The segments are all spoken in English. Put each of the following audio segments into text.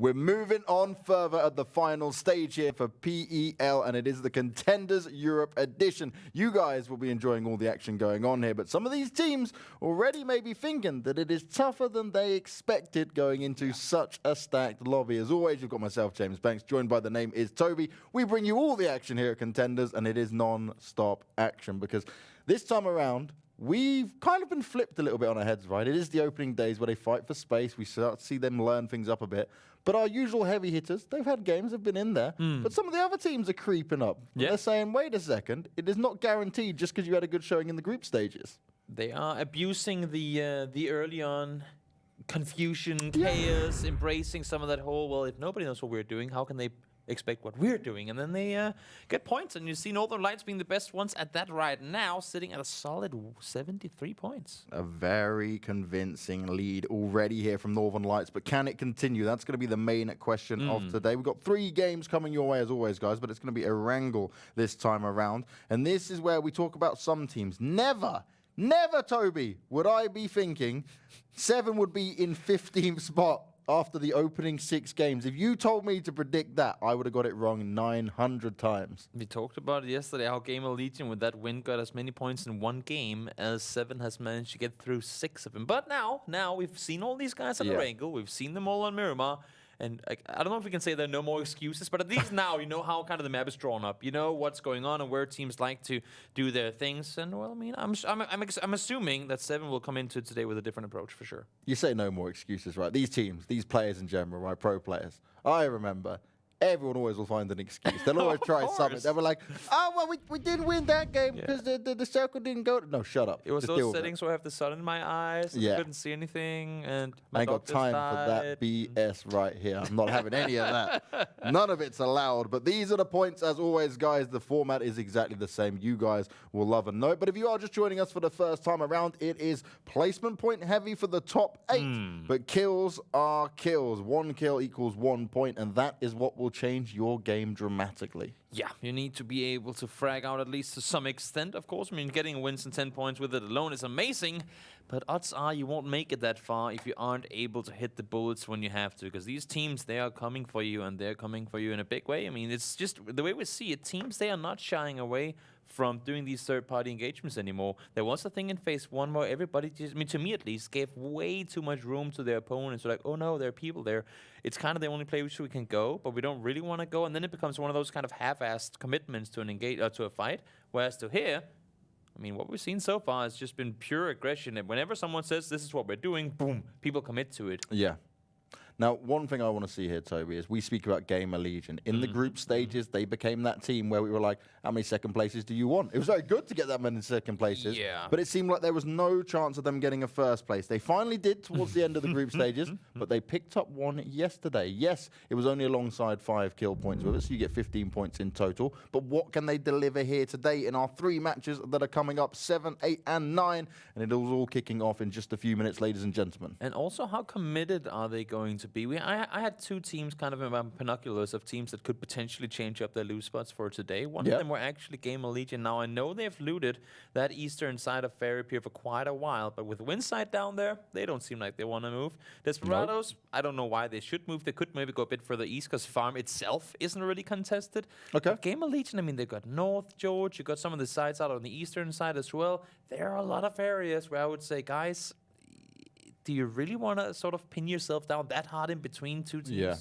We're moving on further at the final stage here for PEL, and it is the Contenders Europe edition. You guys will be enjoying all the action going on here, but some of these teams already may be thinking that it is tougher than they expected going into such a stacked lobby. As always, you've got myself, James Banks, joined by the name is Toby. We bring you all the action here at Contenders, and it is non-stop action because this time around, we've kind of been flipped a little bit on our heads, right? It is the opening days where they fight for space. We start to see them learn things up a bit. But our usual heavy hitters, they've had games, they've been in there. But some of the other teams are creeping up. Yeah. They're saying, wait a second, it is not guaranteed just because you had a good showing in the group stages. They are abusing the early on confusion, chaos, embracing some of that whole, well, if nobody knows what we're doing, how can they expect what we're doing? And then they get points, and you see Northern Lights being the best ones at that right now, sitting at a solid 73 points. A very convincing lead already here from Northern Lights, but can it continue? That's going to be the main question of today. We've got 3 games coming your way as always, guys, but it's going to be Erangel this time around. And this is where we talk about some teams. Never, Toby, would I be thinking Se7en would be in 15th spot after the opening 6 games. If you told me to predict that, I would have got it wrong 900 times. We talked about it yesterday, how Gamerlegion with that win got as many points in one game as Se7en has managed to get through 6 of them. But now we've seen all these guys on Erangel, we've seen them all on Miramar, and I don't know if we can say there are no more excuses, but at least now you know how kind of the map is drawn up. You know what's going on and where teams like to do their things. And well, I mean, I'm assuming that Se7en will come into today with a different approach for sure. You say no more excuses, right? These teams, these players in general, right? Pro players. I remember. Everyone always will find an excuse. They'll always try something. They'll be like, oh, well, we didn't win that game because the circle didn't go. No, shut up. It was those settings where I have the sun in my eyes. And I couldn't see anything. And I ain't got time for that BS right here. I'm not having any of that. None of it's allowed. But these are the points, as always, guys. The format is exactly the same. You guys will love and know it. But if you are just joining us for the first time around, it is placement point heavy for the top 8. But kills are kills. 1 kill equals 1 point. And that is what will change your game dramatically. Yeah, you need to be able to frag out at least to some extent, of course. I mean, getting wins and 10 points with it alone is amazing, but odds are you won't make it that far if you aren't able to hit the bullets when you have to, because these teams, they are coming for you, and they're coming for you in a big way. I mean, it's just the way we see it. Teams, they are not shying away from doing these third-party engagements anymore. There was a thing in phase 1 where everybody, just, I mean, to me at least, gave way too much room to their opponents. They're like, oh no, there are people there. It's kind of the only place we can go, but we don't really want to go. And then it becomes one of those kind of half-assed commitments to an to a fight. Whereas to here, I mean, what we've seen so far has just been pure aggression. And whenever someone says this is what we're doing, boom, people commit to it. Yeah. Now, one thing I want to see here, Toby, is we speak about Gamerlegion. In the group stages, they became that team where we were like, how many second places do you want? It was very good to get that many second places, but it seemed like there was no chance of them getting a first place. They finally did towards the end of the group stages, but they picked up 1 yesterday. Yes, it was only alongside 5 kill points with it, so you get 15 points in total. But what can they deliver here today in our 3 matches that are coming up, 7, 8, and 9? And it was all kicking off in just a few minutes, ladies and gentlemen. And also, how committed are they going to be? I had 2 teams kind of in my binoculars of teams that could potentially change up their loot spots for today. One of them were actually Gamerlegion. Now, I know they've looted that eastern side of Fairy Pier for quite a while, but with Winside down there, they don't seem like they want to move. Desperados, I don't know why they should move. They could maybe go a bit further east because farm itself isn't really contested. Okay. But Gamerlegion, I mean, they've got North George, you've got some of the sides out on the eastern side as well. There are a lot of areas where I would say, guys, do you really want to sort of pin yourself down that hard in between 2 teams? Yeah.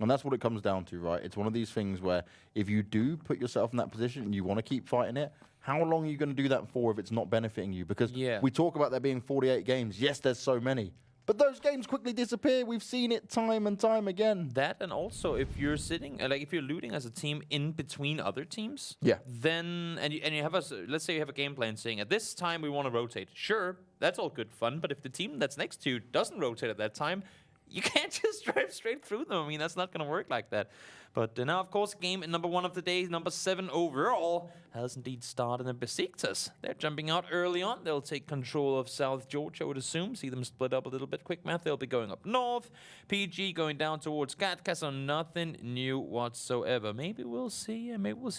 And that's what it comes down to, right? It's one of these things where if you do put yourself in that position and you want to keep fighting it, how long are you going to do that for if it's not benefiting you? Because we talk about there being 48 games. Yes, there's so many. But those games quickly disappear. We've seen it time and time again. That, and also if you're sitting, like if you're looting as a team in between other teams, then and you have let's say you have a game plan saying at this time we want to rotate. Sure, that's all good fun. But if the team that's next to you doesn't rotate at that time, you can't just drive straight through them. I mean, that's not going to work like that. But now, of course, game number 1 of the day, number 7 overall, has indeed started in Besiktas. They're jumping out early on. They'll take control of South Georgia, I would assume. See them split up a little bit. Quickmath, they'll be going up north. PG going down towards Katka, so nothing new whatsoever. Maybe we'll see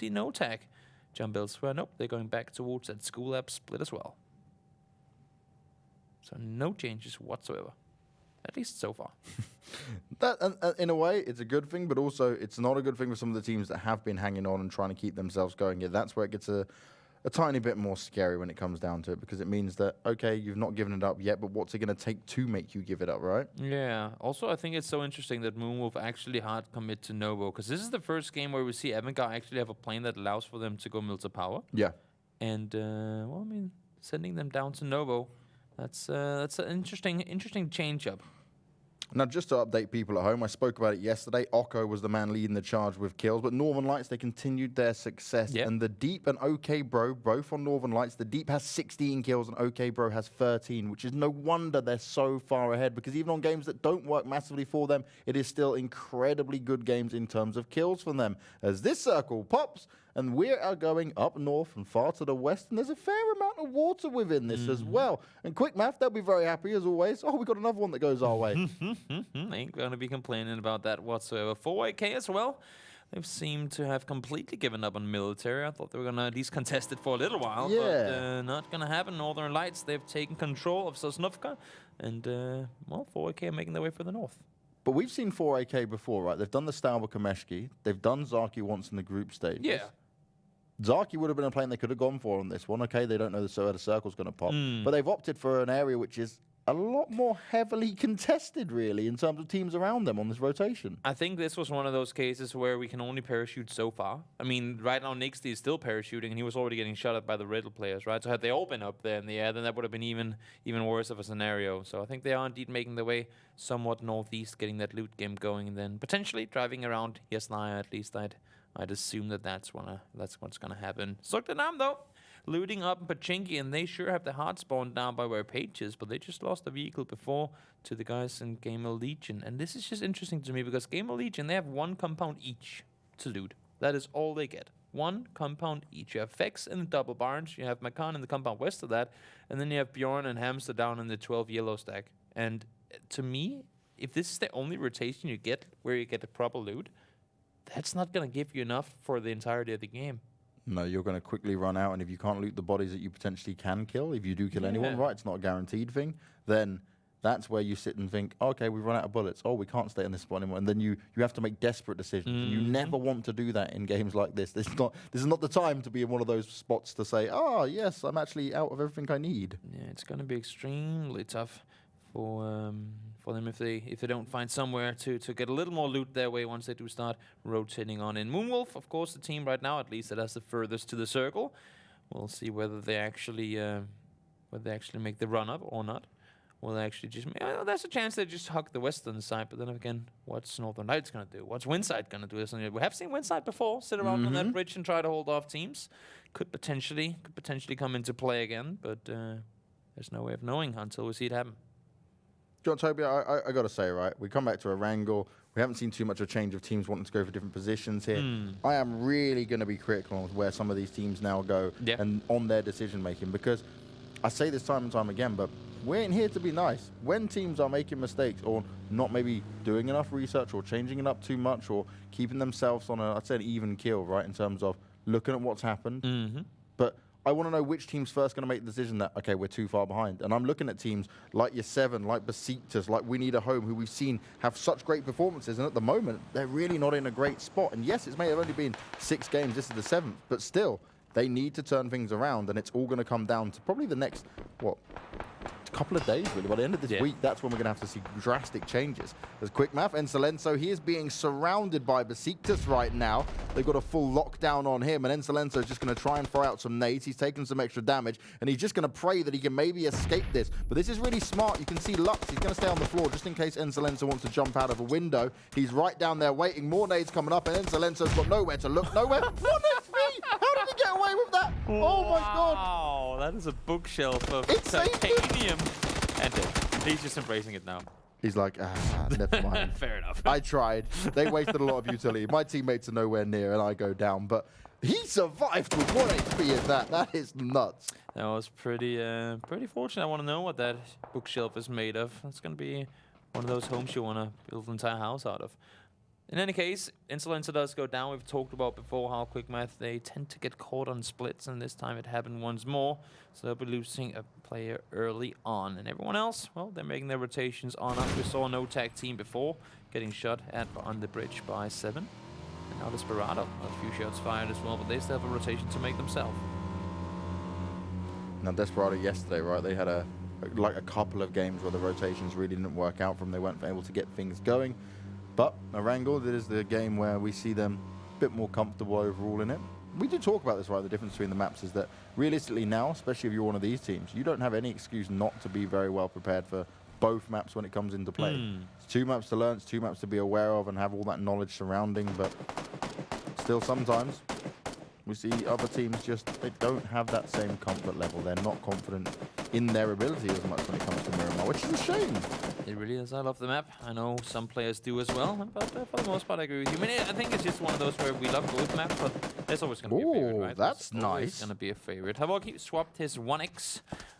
no tag jump elsewhere. Nope, they're going back towards that school app split as well. So no changes whatsoever. at least so far. That, in a way, it's a good thing, but also it's not a good thing for some of the teams that have been hanging on and trying to keep themselves going. Yeah, that's where it gets a tiny bit more scary when it comes down to it, because it means that, okay, you've not given it up yet, but what's it going to take to make you give it up, right? Yeah. Also, I think it's so interesting that Moonwolf actually hard commit to Novo, because this is the first game where we see Avangar actually have a plane that allows for them to go Milta power. Yeah. And, well, I mean, sending them down to Novo, that's an interesting change-up. Now, just to update people at home, I spoke about it yesterday. Occo was the man leading the charge with kills, but Northern Lights, they continued their success. Yep. And the Deep and OK Bro, both on Northern Lights, the Deep has 16 kills and OK Bro has 13, which is no wonder they're so far ahead, because even on games that don't work massively for them, it is still incredibly good games in terms of kills from them. As this circle pops, and we are going up north and far to the west, and there's a fair amount of water within this as well. And Quickmath, they'll be very happy as always. Oh, we got another one that goes our way. Ain't going to be complaining about that whatsoever. 4AK as well. They've seemed to have completely given up on military. I thought they were going to at least contest it for a little while, but not going to happen. Northern Lights, they've taken control of Sosnovka, and, well, 4AK are making their way for the north. But we've seen 4AK before, right? They've done the Stalber Kameshki. They've done Zaki once in the group stage. Yeah. Zaki would have been a plane they could have gone for on this one. Okay, they don't know where the circle's going to pop. But they've opted for an area which is a lot more heavily contested, really, in terms of teams around them on this rotation. I think this was one of those cases where we can only parachute so far. I mean, right now, Nixty is still parachuting, and he was already getting shot at by the Riddle players, right? So had they all been up there in the air, then that would have been even worse of a scenario. So I think they are indeed making their way somewhat northeast, getting that loot game going, and then potentially driving around Yasnaya. At least I'd assume that's what's going to happen. Zoekt Een Naam, though, looting up in Pachinki, and they sure have the hard spawn down by where Page is, but they just lost a vehicle before to the guys in Gamerlegion. And this is just interesting to me, because Gamerlegion, they have one compound each to loot. That is all they get. One compound each. You have Vex in the double barns, you have Makan in the compound west of that, and then you have Bjorn and Hamster down in the 12 yellow stack. And to me, if this is the only rotation you get where you get the proper loot, that's not going to give you enough for the entirety of the game. No, you're going to quickly run out, and if you can't loot the bodies that you potentially can kill, if you do kill anyone, right, it's not a guaranteed thing, then that's where you sit and think, okay, we've run out of bullets. Oh, we can't stay in this spot anymore. And then you have to make desperate decisions. And you never want to do that in games like this. This is not the time to be in one of those spots to say, oh, yes, I'm actually out of everything I need. Yeah, it's going to be extremely tough for them if they don't find somewhere to get a little more loot their way once they do start rotating on in. Moonwolf, of course, the team right now, at least that has the furthest to the circle. We'll see whether they actually make the run up or not. Will they actually just? There's a chance they just hug the western side, but then again, what's Northern Lights gonna do? What's Winside gonna do? We have seen Winside before sit around on that bridge and try to hold off teams. Could potentially come into play again, but there's no way of knowing until we see it happen. John, Toby, I got to say, right, we come back to Erangel. We haven't seen too much of a change of teams wanting to go for different positions here. I am really going to be critical on where some of these teams now go and on their decision-making, because I say this time and time again, but we ain't here to be nice. When teams are making mistakes or not maybe doing enough research or changing it up too much or keeping themselves on I'd say an even keel, right, in terms of looking at what's happened. But I want to know which team's first going to make the decision that, okay, we're too far behind. And I'm looking at teams like Se7en, like Besiktas, like We Need a Home, who we've seen have such great performances. And at the moment, they're really not in a great spot. And yes, it may have only been 6 games. This is the 7th. But still, they need to turn things around. And it's all going to come down to probably the next, couple of days, really. By the end of this week, that's when we're going to have to see drastic changes. There's Quickmath and Encelenso. He is being surrounded by Besiktas right now. They've got a full lockdown on him, and Encelenso is just going to try and throw out some nades. He's taken some extra damage, and he's just going to pray that he can maybe escape this. But this is really smart. You can see Lux. He's going to stay on the floor just in case Encelenso wants to jump out of a window. He's right down there waiting. More nades coming up, and Encelenso's got nowhere to look. Nowhere. 1 HP! How did he get away with that? Oh my god! Wow, that is a bookshelf of titanium. And he's just embracing it now. He's like, never mind. Fair enough. I tried. They wasted a lot of utility. My teammates are nowhere near, and I go down. But he survived with 1 HP in that. That is nuts. That was pretty fortunate. I want to know what that bookshelf is made of. It's going to be one of those homes you want to build an entire house out of. In any case, Insolence does go down. We've talked about before how Quickmath, they tend to get caught on splits, and this time it happened once more. So they'll be losing a player early on. And everyone else, well, they're making their rotations on up. We saw no tag team before, getting shot at on the bridge by Se7en. And now Desperado, a few shots fired as well, but they still have a rotation to make themselves. Now Desperado yesterday, right, they had a couple of games where the rotations really didn't work out from them. They weren't able to get things going. But Erangel, this is the game where we see them a bit more comfortable overall in it. We do talk about this, right? The difference between the maps is that realistically now, especially if you're one of these teams, you don't have any excuse not to be very well prepared for both maps when it comes into play. It's 2 maps to learn, it's 2 maps to be aware of and have all that knowledge surrounding, but still sometimes we see other teams they don't have that same comfort level. They're not confident in their ability as much when it comes to Miramar, which is a shame. It really is. I love the map. I know some players do as well, but for the most part, I agree with you. I mean, I think it's just one of those where we love both maps, but there's always going to be a favorite, right? That's there's nice. Going to be a favorite. Havok swapped his 1x,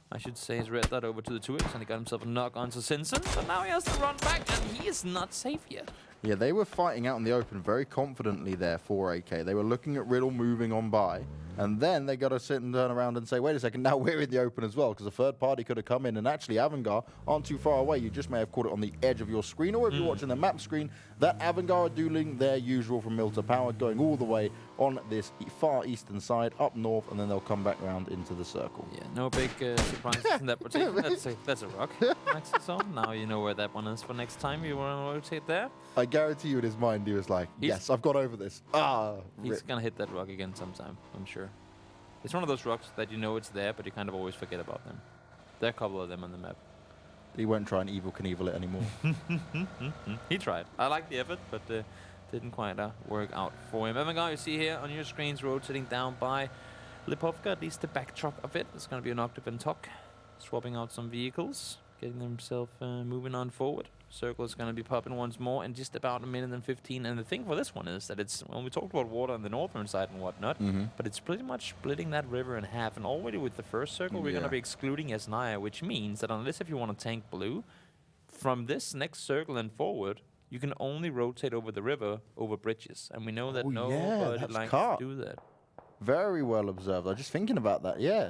I should say, his red dot over to the 2x, and he got himself a knock onto Se7en. So now he has to run back, and he is not safe yet. Yeah, they were fighting out in the open very confidently there for AK. They were looking at Riddle moving on by, and then they got to sit and turn around and say, wait a second, now we're in the open as well, because a third party could have come in, and actually Avangar aren't too far away. You just may have caught it on the edge of your screen, or if you're watching the map screen, that Avangar are doing their usual from mill to power, going all the way on this far eastern side, up north, and then they'll come back round into the circle. Yeah, no big surprises in that rotation. That's a rock. So now you know where that one is for next time you want to rotate there. I guarantee you in his mind he was like, yes, I've got over this. He's going to hit that rock again sometime, I'm sure. It's one of those rocks that you know it's there, but you kind of always forget about them. There are a couple of them on the map. He won't try and Evil Knievel it anymore. He tried. I like the effort, but didn't quite work out for him. Avangar, you see here on your screens, rotating down by Lipovka, at least the backdrop of it. It's going to be an Octave and Tok, swapping out some vehicles, getting himself moving on forward. Circle is going to be popping once more in just about 1 minute and 15. And the thing for this one is that it's, well, we talked about water on the northern side and whatnot, but it's pretty much splitting that river in half. And already with the first circle, we're going to be excluding Esnaya, which means that unless if you want to tank blue, from this next circle and forward, you can only rotate over the river over bridges. And we know that nobody likes to do that. Very well observed. I was just thinking about that. Yeah.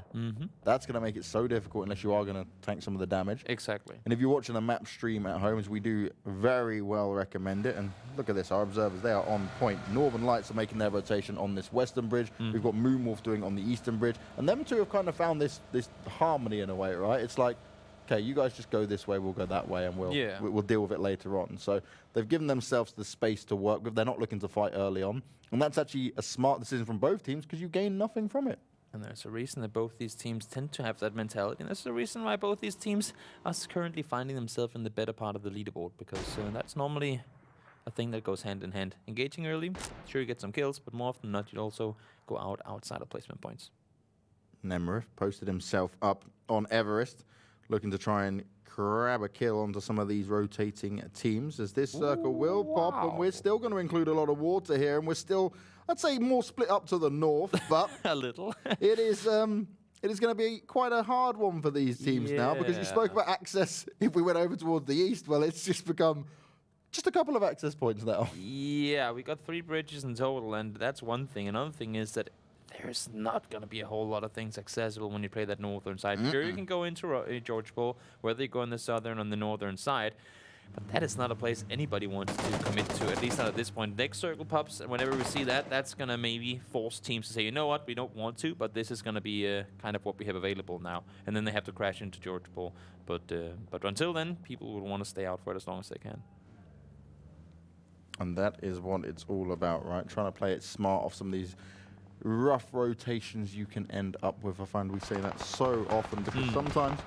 That's going to make it so difficult unless you are going to tank some of the damage. Exactly. And if you're watching a map stream at home, as we do very well recommend it. And look at this. Our observers, they are on point. Northern Lights are making their rotation on this western bridge. We've got Moonwolf doing on the eastern bridge. And them two have kind of found this harmony in a way, right? It's like, okay, you guys just go this way, we'll go that way, and we'll deal with it later on. So they've given themselves the space to work with. They're not looking to fight early on. And that's actually a smart decision from both teams because you gain nothing from it. And there's a reason that both these teams tend to have that mentality. And that's the reason why both these teams are currently finding themselves in the better part of the leaderboard, because that's normally a thing that goes hand in hand. Engaging early, sure you get some kills, but more often than not, you'd also go out outside of placement points. Nemrith posted himself up on Everest, looking to try and grab a kill onto some of these rotating teams, as this circle will pop, and we're still going to include a lot of water here, and we're still, I'd say, more split up to the north, but a little. It is going to be quite a hard one for these teams now, because you spoke about access. If we went over towards the east, well, it's just become just a couple of access points now. Yeah, we got 3 bridges in total, and that's one thing. Another thing is that there's not going to be a whole lot of things accessible when you play that northern side. Sure, you can go into George Bull, whether you go on the southern or on the northern side, but that is not a place anybody wants to commit to, at least not at this point. Next circle pops, and whenever we see that, that's going to maybe force teams to say, you know what, we don't want to, but this is going to be kind of what we have available now. And then they have to crash into George Bull. But until then, people will want to stay out for it as long as they can. And that is what it's all about, right? Trying to play it smart off some of these rough rotations you can end up with. I find we say that so often because sometimes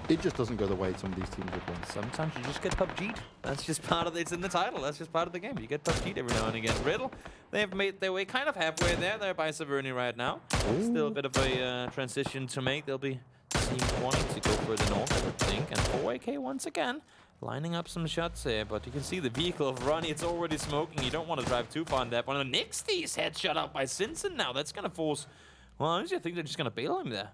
it just doesn't go the way some of these teams are playing. Sometimes you just get PUBG'd. That's just part of it's in the title. That's just part of the game. You get PUBG'd every now and again. Riddle, they have made their way kind of halfway there. They're by Se7en right now. Still a bit of a transition to make. They'll be wanting to go further north, I would think. And 4AK once again. Lining up some shots here, but you can see the vehicle of Ronnie, it's already smoking. You don't want to drive too far on that one. And Nixty's headshot out by Se7en now. That's going to force... Well, honestly, I think they're just going to bail him there.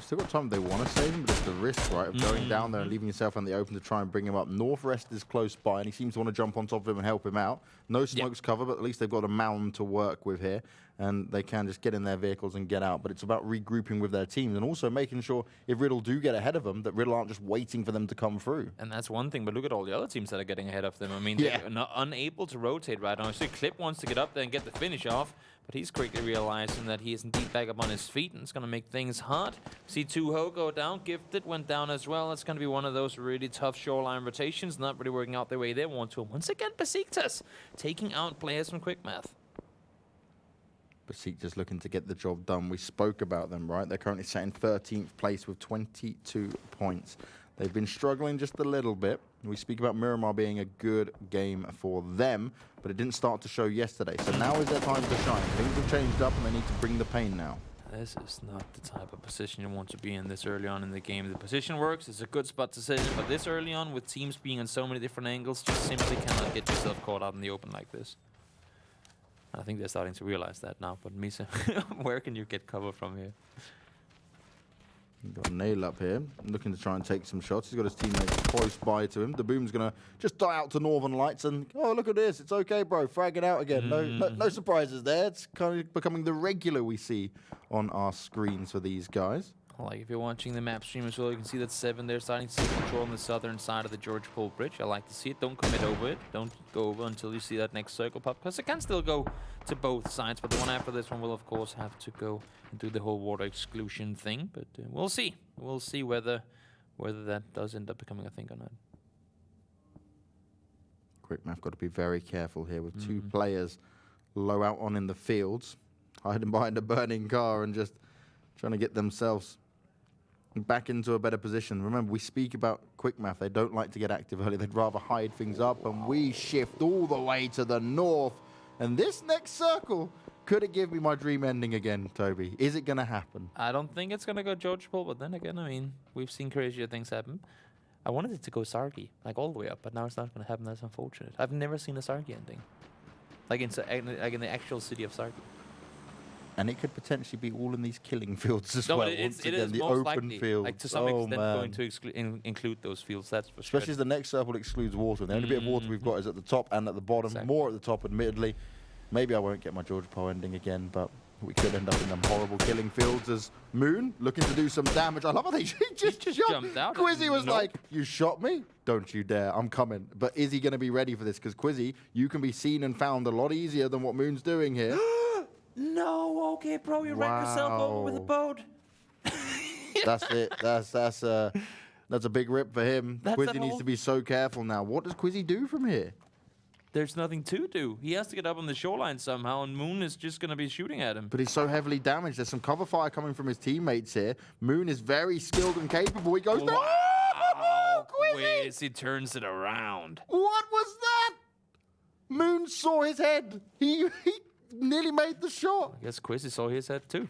They've still got time if they want to save him, but it's the risk, right, of going down there and leaving yourself on the open to try and bring him up. Northwest is close by, and he seems to want to jump on top of him and help him out. No smokes cover, but at least they've got a mound to work with here, and they can just get in their vehicles and get out. But it's about regrouping with their teams and also making sure if Riddle do get ahead of them, that Riddle aren't just waiting for them to come through. And that's one thing, but look at all the other teams that are getting ahead of them. I mean, they're not unable to rotate right now. So Clip wants to get up there and get the finish off, but he's quickly realizing that he is indeed back up on his feet, and it's going to make things hard. See 2Ho go down. Gifted went down as well. It's going to be one of those really tough shoreline rotations, not really working out the way they want to. Once again, Besiktas taking out players from Quickmath. Besiktas looking to get the job done. We spoke about them, right? They're currently sat in 13th place with 22 points. They've been struggling just a little bit. We speak about Miramar being a good game for them, but it didn't start to show yesterday. So now is their time to shine. Things have changed up and they need to bring the pain now. This is not the type of position you want to be in this early on in the game. The position works, it's a good spot to sit in, but this early on with teams being on so many different angles, just simply cannot get yourself caught out in the open like this. I think they're starting to realize that now, but Misa, where can you get cover from here? Got a nail up here, looking to try and take some shots. He's got his teammates close by to him. The Boom's going to just die out to Northern Lights and, oh, look at this. It's okay, bro. Fragging out again. No surprises there. It's kind of becoming the regular we see on our screens for these guys. Like, if you're watching the map stream as well, you can see that Se7en, they're starting to take control on the southern side of the George Pole Bridge. I like to see it. Don't commit over it. Don't go over until you see that next circle pop, because it can still go to both sides, but the one after this one will, of course, have to go and do the whole water exclusion thing. But we'll see. We'll see whether that does end up becoming a thing or not. Quickmath got to be very careful here with two players low out on in the fields, hiding behind a burning car and just trying to get themselves back into a better position. Remember, we speak about Quickmath. They don't like to get active early. They'd rather hide things up, and we shift all the way to the north. And this next circle, could it give me my dream ending again, Toby? Is it going to happen? I don't think it's going to go George Pole, but then again, I mean, we've seen crazier things happen. I wanted it to go Sargi, like all the way up, but now it's not going to happen. That's unfortunate. I've never seen a Sargi ending. Like in the actual city of Sargi. And it could potentially be all in these killing fields as No, well. it Once is again, the most open likely, fields. like to some extent, going to include those fields. That's for Especially sure. as the next circle excludes water. The only bit of water we've got is at the top and at the bottom. Exactly. More at the top, admittedly. Maybe I won't get my George Pole ending again, but we could end up in them horrible killing fields as Moon looking to do some damage. I love how they just jumped out. Quizzy was like, you shot me? Don't you dare. I'm coming. But is he going to be ready for this? Because Quizzy, you can be seen and found a lot easier than what Moon's doing here. No, okay, bro, you ran yourself over with a boat. That's it. That's a big rip for him. Quizzy needs to be so careful now. What does Quizzy do from here? There's nothing to do. He has to get up on the shoreline somehow, and Moon is just going to be shooting at him. But he's so heavily damaged. There's some cover fire coming from his teammates here. Moon is very skilled and capable. He goes, Wow, oh, Quizzy! Quizzy turns it around. What was that? Moon saw his head. He nearly made the shot. I guess Quizzy saw his head too.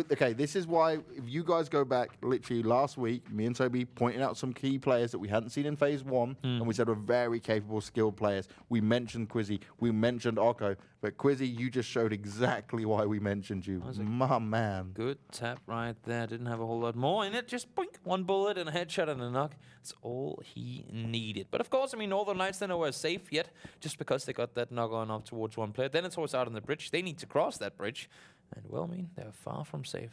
Okay, this is why, if you guys go back literally last week, me and Toby pointed out some key players that we hadn't seen in Phase 1, and we said were very capable, skilled players. We mentioned Quizzy, we mentioned Occo, but Quizzy, you just showed exactly why we mentioned you. My man. Good tap right there. Didn't have a whole lot more in it. Just boink, one bullet and a headshot and a knock. That's all he needed. But of course, I mean, Northern Lights, they're nowhere safe yet, just because they got that knock on off towards one player. Then it's always out on the bridge. They need to cross that bridge. And, well, I mean, they're far from safe.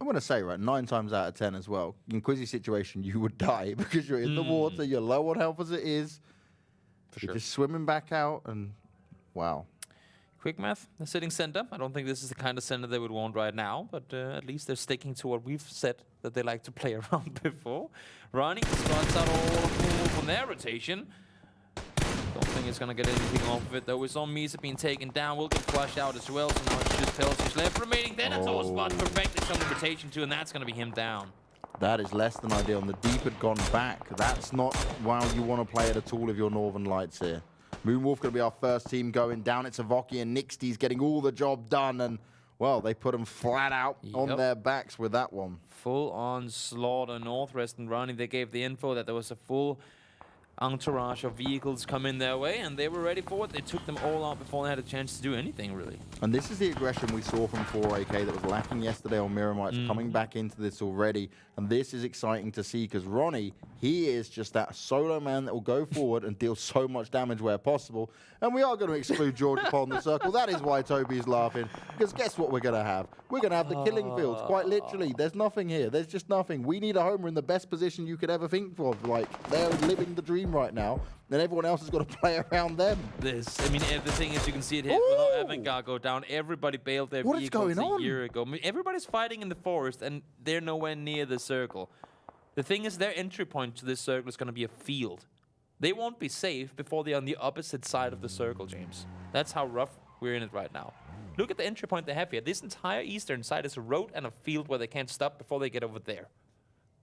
I'm going to say, right, 9 times out of 10 as well, in Quizzy's situation, you would die because you're in the water, you're low on health as it is. You're just swimming back out, and wow. Quickmath, the sitting center. I don't think this is the kind of center they would want right now, but at least they're sticking to what we've said that they like to play around before. Running spots out all from their rotation. Don't think it's going to get anything off of it, though. We saw Misa being taken down. Will get flushed out as well, so now it's just Pelsi's left remaining. Then it's all spots perfectly from the rotation, too, and that's going to be him down. That is less than ideal, and the deep had gone back. That's not how you want to play it at all if you're Northern Lights here. Moonwolf going to be our first team going down. It's Avoki and Nixty's getting all the job done, and, well, they put them flat out on their backs with that one. Full-on slaughter. Northwest and Ronnie, they gave the info that there was a full entourage of vehicles come in their way, and they were ready for it. They took them all out before they had a chance to do anything, really. And this is the aggression we saw from 4AK that was lacking yesterday on Miramar. It's coming back into this already, and this is exciting to see because Ronnie, he is just that solo man that will go forward and deal so much damage where possible. And we are going to exclude George upon the circle. That is why Toby's laughing, because guess what we're going to have? We're going to have the killing fields, quite literally. There's nothing here. There's just nothing. We need a homer in the best position you could ever think of. Like, they're living the dream right now, then everyone else has got to play around them. I mean, the thing is, you can see it here. Without Avangar go down, everybody bailed their vehicles a year ago. I mean, everybody's fighting in the forest, and they're nowhere near the circle. The thing is, their entry point to this circle is going to be a field. They won't be safe before they're on the opposite side of the circle, James. That's how rough we're in it right now. Look at the entry point they have here. This entire eastern side is a road and a field where they can't stop before they get over there.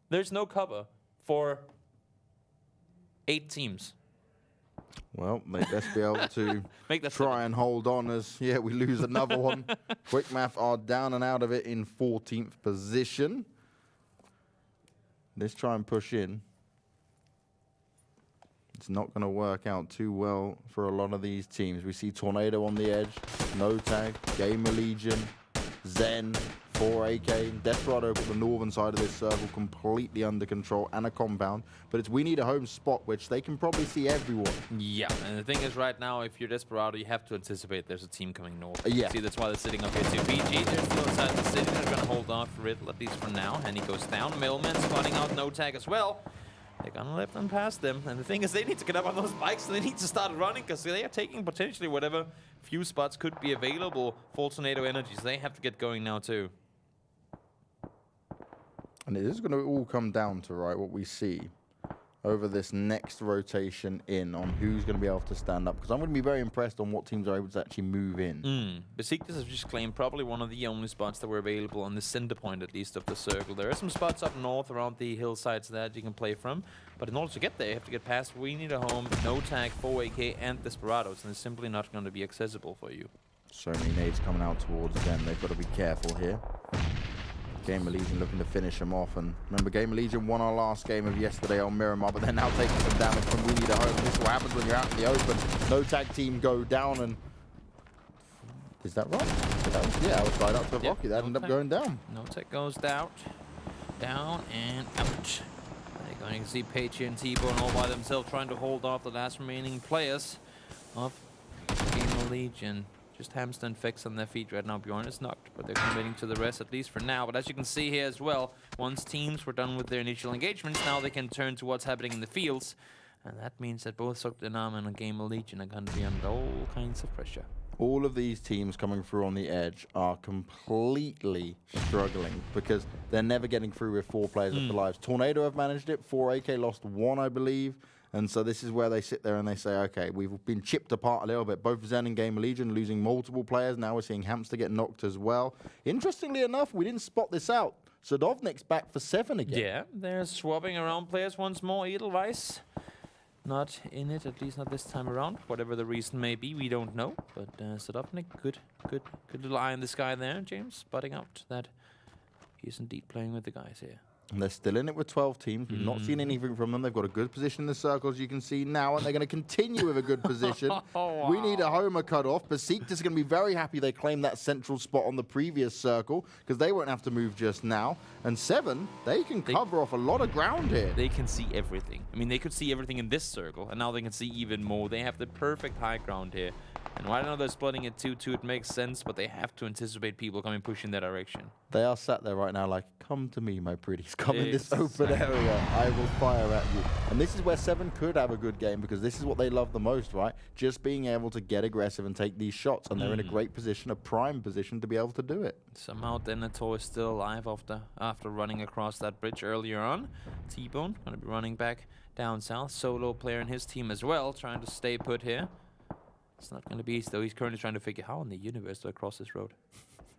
There's no cover for 8 teams. Well, they best be able to try and hold on as, we lose another one. Quickmath are down and out of it in 14th position. Let's try and push in. It's not going to work out too well for a lot of these teams. We see Tornado on the edge, No Tag, Gamerlegion, Zen, 4AK, Desperado got the northern side of this circle completely under control and a compound. But it's we need a home spot, which they can probably see everyone. Yeah, and the thing is right now, if you're Desperado, you have to anticipate there's a team coming north. Yeah. See, that's why they're sitting up here too. BG, they're still inside the city. They're going to hold off Riddle, at least for now. And he goes down. Millman spotting out No Tag as well. They're going to let them past them. And the thing is, they need to get up on those bikes and they need to start running because they are taking potentially whatever few spots could be available for Tornado Energies. They have to get going now too. And it is going to all come down to, right, what we see over this next rotation in on who's going to be able to stand up. Because I'm going to be very impressed on what teams are able to actually move in. Besiktas has just claimed probably one of the only spots that were available on the center point, at least, of the circle. There are some spots up north around the hillsides that you can play from. But in order to get there, you have to get past We Need a Home, No Tag, 4AK, and Desperados. And it's simply not going to be accessible for you. So many nades coming out towards them. They've got to be careful here. Gamerlegion looking to finish them off. And remember, Gamerlegion won our last game of yesterday on Miramar, but they're now taking some damage from We Need a Home. This is what happens when you're out in the open. No Tag team go down, and is that right? I was right up to Rocky. That ended up going down. No Tag goes down and out. They're going to see Patriot and T-Bone all by themselves trying to hold off the last remaining players of Gamerlegion. Just Hamster and Fex on their feet right now. Bjorn is knocked, but they're committing to the rest, at least for now. But as you can see here as well, once teams were done with their initial engagements, now they can turn to what's happening in the fields. And that means that both Zoekt Een Naam and Gamerlegion are going to be under all kinds of pressure. All of these teams coming through on the edge are completely struggling because they're never getting through with 4 players after lives. Tornado have managed it. 4AK lost 1, I believe. And so this is where they sit there and they say, okay, we've been chipped apart a little bit. Both Zen and Gamerlegion losing multiple players. Now we're seeing Hamster get knocked as well. Interestingly enough, we didn't spot this out. Sadovnik's back for 7 again. Yeah, they're swapping around players once more. Edelweiss not in it, at least not this time around. Whatever the reason may be, we don't know. But Sadovnik, good little eye in the sky there, James, spotting out that he's indeed playing with the guys here. And they're still in it with 12 teams. We've not seen anything from them. They've got a good position in the circles, you can see now, and they're going to continue with a good position. Wow. We need a homer cut off. Besiktas is going to be very happy they claimed that central spot on the previous circle because they won't have to move just now. And 7, they can cover off a lot of ground here. They can see everything. I mean, they could see everything in this circle, and now they can see even more. They have the perfect high ground here. And right now they're splitting it 2-2. It makes sense, but they have to anticipate people coming pushing that direction. They are sat there right now like, come to me, my pretties. Come in this open area. I will fire at you. And this is where 7 could have a good game because this is what they love the most, right? Just being able to get aggressive and take these shots. And they're in a great position, a prime position to be able to do it. Somehow Denethor is still alive after running across that bridge earlier on. T-Bone going to be running back down south. Solo player in his team as well, trying to stay put here. It's not going to be easy, though. He's currently trying to figure how in the universe do I cross this road.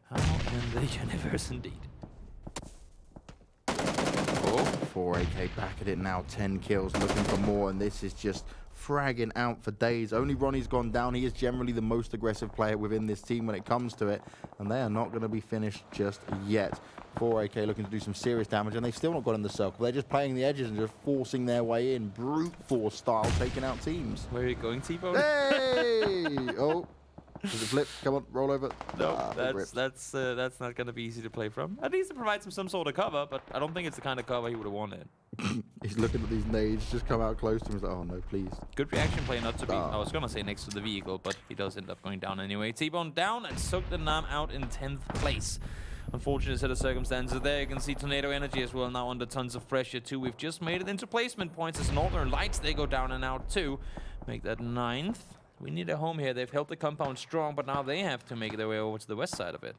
How in the universe, indeed. 4AK back at it now, 10 kills, looking for more, and this is just fragging out for days. Only Ronnie's gone down. He is generally the most aggressive player within this team when it comes to it, and they are not going to be finished just yet. 4AK looking to do some serious damage, and they've still not got in the circle. They're just playing the edges and just forcing their way in, brute force style, taking out teams. Where are you going, T-Bone? Hey! Oh, does it flip? Come on, roll over. No, that's not going to be easy to play from. At least it provides him some sort of cover, but I don't think it's the kind of cover he would have wanted. He's looking at these nades just come out close to him. He's like, oh no, please. Good reaction play not to be, I was going to say next to the vehicle, but he does end up going down anyway. T-Bone down and Zoekt Een Naam out in 10th place. Unfortunate set of circumstances there. You can see Tornado Energy as well now under tons of pressure too. We've just made it into placement points as Northern Lights, they go down and out too. Make that 9th. We need a home here. They've held the compound strong, but now they have to make their way over to the west side of it.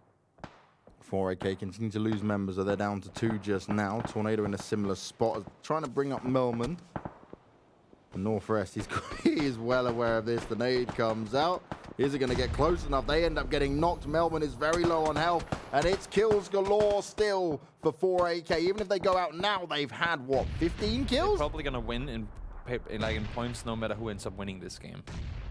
4AK continue to lose members, so they're down to 2 just now. Tornado in a similar spot, trying to bring up Melman. The Northwest, he is well aware of this. The nade comes out. Is it going to get close enough? They end up getting knocked. Melman is very low on health, and it's kills galore still for 4AK. Even if they go out now, they've had, what, 15 kills? They're probably going to win in points no matter who ends up winning this game,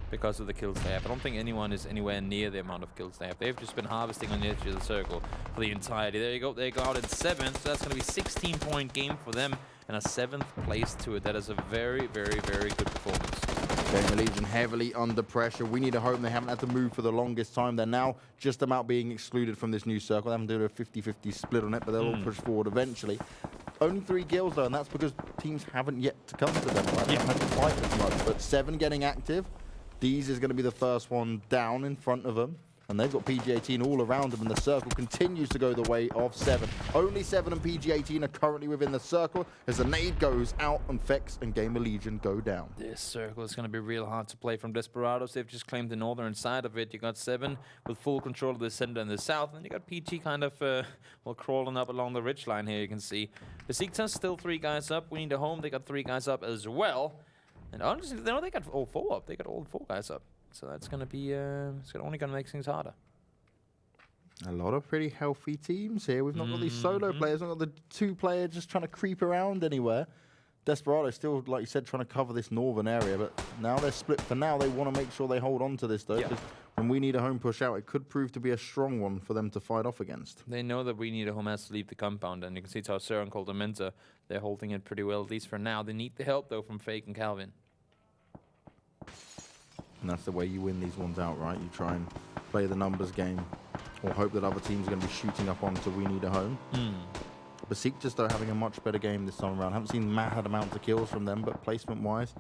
because of the kills they have. I don't think anyone is anywhere near the amount of kills they have. They've just been harvesting on the edge of the circle for the entirety. There you go. They go out in 7th, so that's going to be 16-point game for them and a 7th place to it. That is a very, very, very good performance. Gamerlegion heavily under pressure. We need a home. They haven't had to move for the longest time. They're now just about being excluded from this new circle. They haven't done a 50-50 split on it, but they'll all push forward eventually. Only 3 kills, though, and that's because teams haven't yet to come to them. Right? They haven't had to fight as much, but 7 getting active. Deez is going to be the first one down in front of them. And they've got PG-18 all around them, and the circle continues to go the way of 7. Only 7 and PG-18 are currently within the circle as the nade goes out and Fex and Gamerlegion go down. This circle is going to be real hard to play from Desperados. They've just claimed the northern side of it. You got 7 with full control of the center and the south, and you got PG kind of crawling up along the ridge line here. You can see Besiktas still 3 guys up. We need a home. They got 3 guys up as well. And honestly, they got all 4 up. They got all 4 guys up. So that's going to be, it's only going to make things harder. A lot of pretty healthy teams here. We've not got these solo players. We've not got the 2 players just trying to creep around anywhere. Desperado still, like you said, trying to cover this northern area. But now they're split. For now, they want to make sure they hold on to this, though. Because when we need a home push out, it could prove to be a strong one for them to fight off against. They know that we need a home has to leave the compound. And you can see it's how Erangel and Mentor, they're holding it pretty well, at least for now. They need the help, though, from Fake and Calvin. And that's the way you win these ones out, right? You try and play the numbers game or hope that other teams are going to be shooting up onto we need a home. Besiktas, though, having a much better game this time around. Haven't seen mad amounts of kills from them, but placement-wise,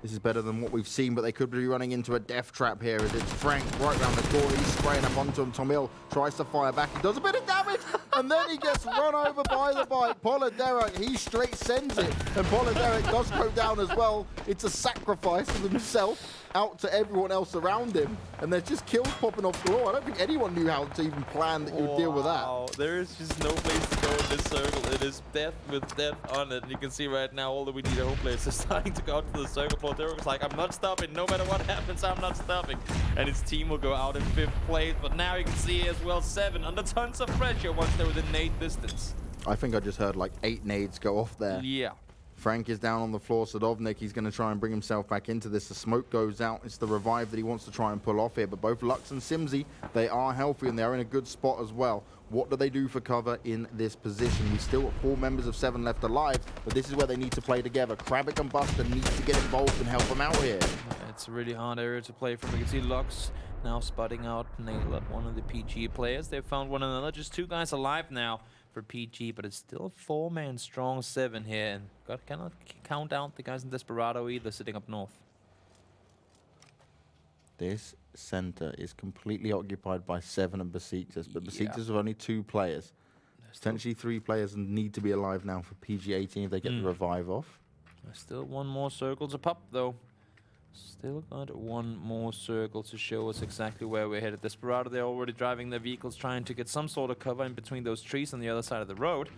this is better than what we've seen, but they could be running into a death trap here as it's Frank right around the corner. He's spraying up onto him. Tomil tries to fire back. He does a bit of damage, and then he gets run over by the bike. Polidera, he straight sends it, and Polidera does go down as well. It's a sacrifice of himself out to everyone else around him, and there's just kills popping off galore. I don't think anyone knew how to even plan that you would deal with that. There is just no place to go in this circle. It is death with death on it. And you can see right now all that we need a home players are starting to go out to the circle. Polidera is like, I'm not stopping. No matter what happens, I'm not stopping. And his team will go out in 5th place. But now you can see as well 7 under tons of pressure once they're within nade distance. I think I just heard like 8 nades go off there. Yeah. Frank is down on the floor. Sadovnik, he's going to try and bring himself back into this. The smoke goes out. It's the revive that he wants to try and pull off here. But both Lux and Simsy, they are healthy and they are in a good spot as well. What do they do for cover in this position? We still got 4 members of 7 left alive, but this is where they need to play together. Krabic and Buster need to get involved and help them out here. It's a really hard area to play from. You can see Lux now spotting out Nail at one of the PG players. They've found one another. Just 2 guys alive now for PG, but it's still a 4-man strong 7 here, and God cannot count out the guys in Desperado either, sitting up north. This center is completely occupied by 7 and Besiktas, but Besiktas have only 2 players. Potentially 3 players need to be alive now for PG-18 if they get the revive off. There's still 1 more circle to pop, though. Still got 1 more circle to show us exactly where we're headed. Desperado, they're already driving their vehicles, trying to get some sort of cover in between those trees on the other side of the road.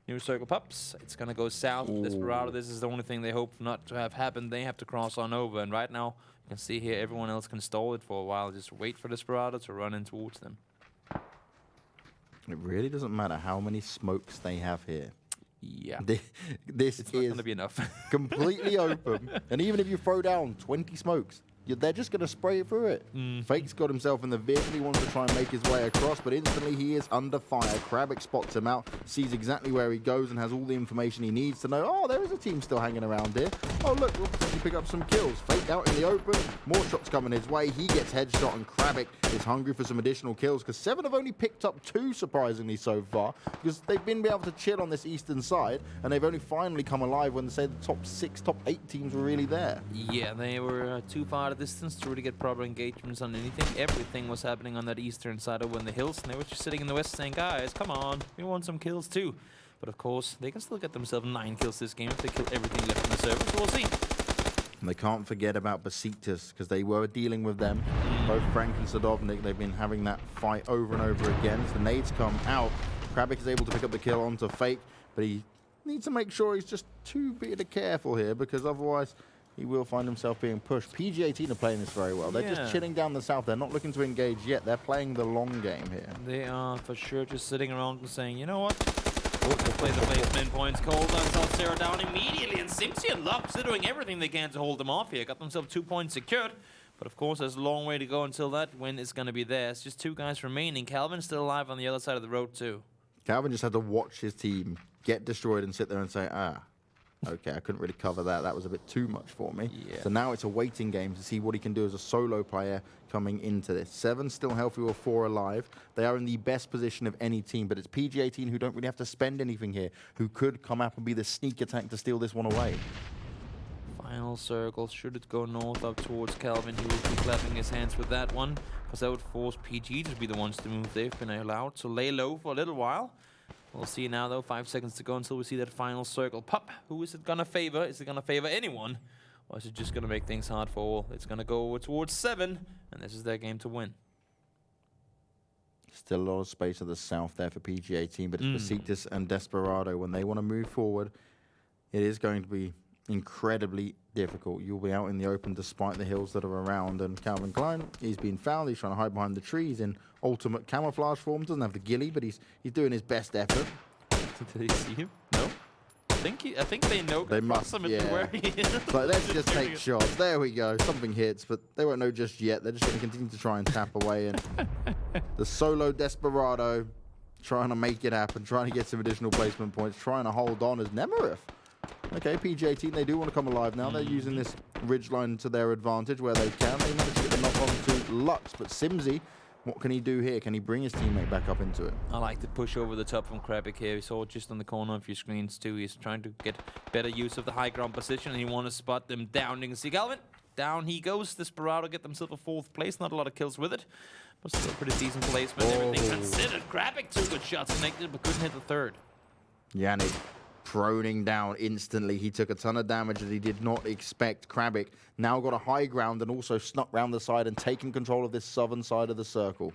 New circle pops. It's going to go south. Desperado, this is the only thing they hope not to have happen. They have to cross on over. And right now, you can see here, everyone else can stall it for a while. Just wait for Desperado to run in towards them. It really doesn't matter how many smokes they have here. Yeah. This it's not going to be enough. completely open. And even if you throw down 20 smokes, they're just going to spray through it. Fake's got himself in the vehicle. He wants to try and make his way across, but instantly he is under fire. Krabic spots him out, sees exactly where he goes, and has all the information he needs to know, oh, there is a team still hanging around here. Oh, look, we'll potentially pick up some kills. Fake out in the open. More shots coming his way. He gets headshot, and Krabic is hungry for some additional kills, because Se7en have only picked up 2, surprisingly, so far, because they've been able to chill on this eastern side, and they've only finally come alive when, say, the top 6, top 8 teams were really there. Yeah, they were too far a distance to really get proper engagements on anything. Everything was happening on that eastern side over in the hills, and they were just sitting in the west saying, guys, come on, we want some kills too. But of course, they can still get themselves 9 kills this game if they kill everything left in the server, so we'll see. And they can't forget about Besiktas, because they were dealing with them. Both Frank and Sadovnik, they've been having that fight over and over again. As the nades come out, Krabic is able to pick up the kill onto Fake, but he needs to make sure he's just too bit careful here, because otherwise he will find himself being pushed. PG18 are playing this very well. They're just chilling down the south. They're not looking to engage yet. They're playing the long game here. They are for sure just sitting around and saying, you know what? We'll play the placement points. Cold themselves Sarah down immediately, and Simsy and Lux are doing everything they can to hold them off here. Got themselves 2 points secured. But of course, there's a long way to go until that win is going to be there. It's just 2 guys remaining. Calvin's still alive on the other side of the road too. Calvin just had to watch his team get destroyed and sit there and say, okay, I couldn't really cover that. That was a bit too much for me. Yeah. So now it's a waiting game to see what he can do as a solo player coming into this. Se7en still healthy with 4 alive. They are in the best position of any team, but it's PG18 who don't really have to spend anything here, who could come up and be the sneak attack to steal this one away. Final circle. Should it go north up towards Calvin, he will be clapping his hands with that one, because that would force PG to be the ones to move. They've been allowed to lay low for a little while. We'll see now, though. 5 seconds to go until we see that final circle pop. Who is it going to favor? Is it going to favor anyone? Or is it just going to make things hard for all? It's going to go towards Se7en, and this is their game to win. Still a lot of space to the south there for PG18, but it's Besiktas and Desperado. When they want to move forward, it is going to be incredibly difficult. You'll be out in the open despite the hills that are around, and Calvin Klein, he's been fouled. He's trying to hide behind the trees in ultimate camouflage form. Doesn't have the ghillie, but he's doing his best effort. Did they see him? No. I think they know. They must, yeah. Where he is. But let's just take shots. There we go. Something hits, but they won't know just yet. They're just going to continue to try and tap away. And the solo Desperado trying to make it happen, trying to get some additional placement points, trying to hold on as Nemerith. Okay, PG18, they do want to come alive now. They're using this ridgeline to their advantage where they can. They managed to get the knock on to Lux, but Simsy, what can he do here? Can he bring his teammate back up into it? I like to push over the top from Krabic here. We saw it just on the corner of your screens too. He's trying to get better use of the high ground position, and he wants to spot them down. You can see Calvin. Down he goes. Desperado get themselves a 4th place. Not a lot of kills with it, but still a pretty decent placement. Everything considered. Krabic 2 good shots connected, but couldn't hit the 3rd. Yannick proning down instantly. He took a ton of damage that he did not expect. Krabic now got a high ground and also snuck round the side and taken control of this southern side of the circle.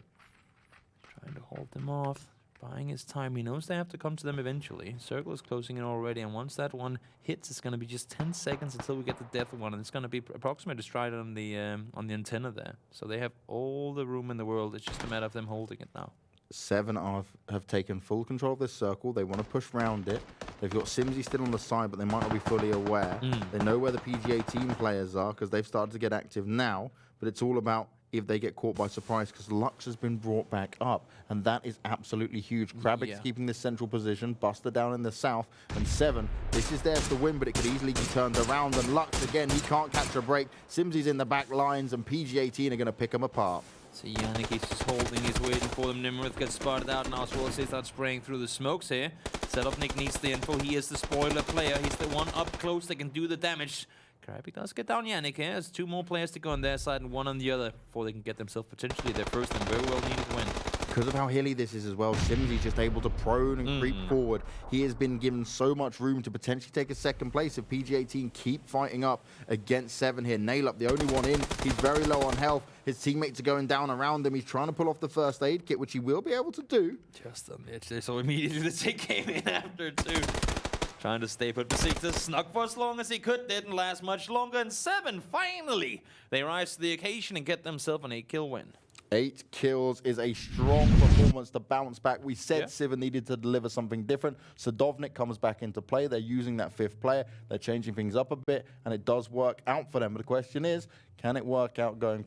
Trying to hold them off, buying his time. He knows they have to come to them eventually. Circle is closing in already, and once that one hits, it's going to be just 10 seconds until we get the death one, and it's going to be approximately straight on the antenna there. So they have all the room in the world. It's just a matter of them holding it now. Se7en have taken full control of this circle. They want to push round it. They've got Simsy still on the side, but they might not be fully aware. They know where the PGA-18 players are because they've started to get active now, but it's all about if they get caught by surprise, because Lux has been brought back up, and that is absolutely huge. Krabic's keeping this central position, Buster down in the south, and Se7en, this is theirs to win, but it could easily be turned around, and Lux, again, he can't catch a break. Simsy's in the back lines, and PG-18 are going to pick him apart. So Yannick, he's just holding, he's waiting for them. Nimrith gets spotted out, now Swallows they start spraying through the smokes here. Setup needs the info, he is the spoiler player, he's the one up close that can do the damage. Krabic does get down Yannick here. There's 2 more players to go on their side and 1 on the other before they can get themselves potentially their first and very well needed win. Because of how hilly this is as well, Simsy's just able to prone and creep forward. He has been given so much room to potentially take a 2nd place if PG-18 keep fighting up against Se7en here. Nail up, the only one in. He's very low on health. His teammates are going down around him. He's trying to pull off the first aid kit, which he will be able to do. Just on the edge there, so immediately the tick came in after too. Trying to stay put. Besiktas snuck for as long as he could, didn't last much longer, and Se7en finally, they rise to the occasion and get themselves an 8-kill win. 8 kills is a strong performance to bounce back. We said Se7en needed to deliver something different. Sadovnik comes back into play. They're using that 5th player. They're changing things up a bit, and it does work out for them. But the question is, can it work out going